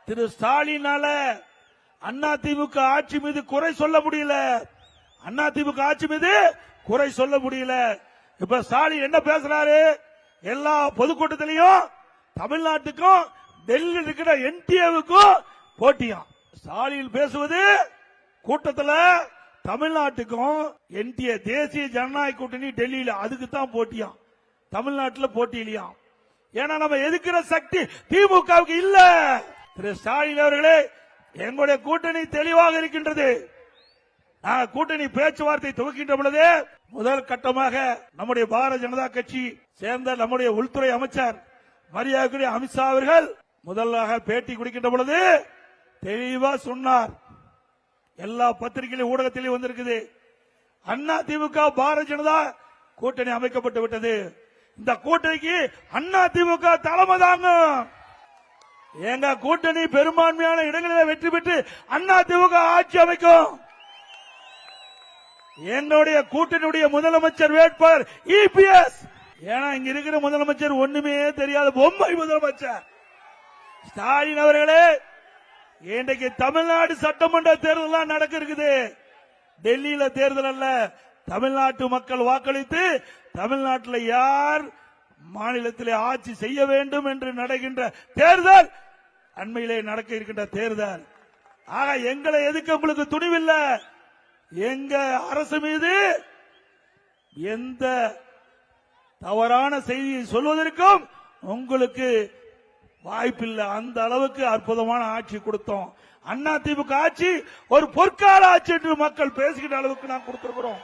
திரு ஸ்டாலினால அதிமுக ஆட்சி மீது குறை சொல்ல முடியல. அதிமுக ஆட்சி மீது குறை சொல்ல முடியல. இப்ப ஸ்டாலின் என்ன பேசுறாரு? எல்லா பொதுக்கூட்டத்திலையும் தமிழ்நாட்டுக்கும் டெல்லி இருக்கிற என்டிஏவுக்கும் போட்டியாம். ஸ்டாலின் பேசுவது கூட்டத்தில் தமிழ்நாட்டுக்கும் என்டிஏ தேசிய ஜனநாயக கூட்டணி டெல்லியில அதுக்கு தான் போட்டியாம், தமிழ்நாட்டில் போட்டி இல்லையா? ஏன்னா நம்ம எதிர்க்கிற சக்தி திமுகவுக்கு இல்ல. திரு ஸ்டாலின் அவர்களே, எங்களுடைய கூட்டணி தெளிவாக இருக்கின்றது. கூட்டணி பேச்சுவார்த்தை துவக்கின்ற பொழுது முதல் கட்டமாக நம்முடைய பாரதிய ஜனதா கட்சி சேர்ந்த நம்முடைய உள்துறை அமைச்சர் மரியாதைக்குரிய அமித்ஷா அவர்கள் முதலாக பேட்டி கொடுக்கின்ற பொழுது தெளிவா சொன்னார். எல்லா பத்திரிகையிலும் ஊடகத்திலும் வந்திருக்குது. அண்ணா திமுக பாரதிய ஜனதா கூட்டணி அமைக்கப்பட்டு விட்டது. இந்த கூட்டணிக்கு அண்ணா திமுக தலைமை தாங்க. எங்க கூட்டணி பெரும்பான்மையான இடங்களில் வெற்றி பெற்று அண்ணா திமுக ஆட்சி அமைக்கும். என்னுடைய கூட்டணியுடைய முதலமைச்சர் வேட்பாளர் இபிஎஸ். ஏன்னா இங்க இருக்கிற முதலமைச்சர் ஒண்ணுமே தெரியாத பொம்மை முதலமைச்சர் ஸ்டாலின் அவர்களே. இன்றைக்கு தமிழ்நாடு சட்டமன்ற தேர்தல் நடக்க இருக்குது. டெல்லியில தேர்தல் அல்ல. தமிழ்நாட்டு மக்கள் வாக்களித்து தமிழ்நாட்டில் யார் மாநிலத்திலே ஆட்சி செய்ய வேண்டும் என்று நடக்கின்ற தேர்தல் அண்மையிலே நடக்க இருக்கின்ற தேர்தல். ஆக எங்களை எதுக்கு உங்களுக்கு துணிவில்லை. எங்க அரசு மீது எந்த தவறான செய்தியை சொல்வதற்கும் உங்களுக்கு வாய்ப்பில்லை. அந்த அளவுக்கு அற்புதமான ஆட்சி கொடுத்தோம். அண்ணா திமுக ஆட்சி ஒரு பொற்கால ஆட்சி என்று மக்கள் பேசுகின்ற அளவுக்கு நான் கொடுத்திருக்கிறோம்.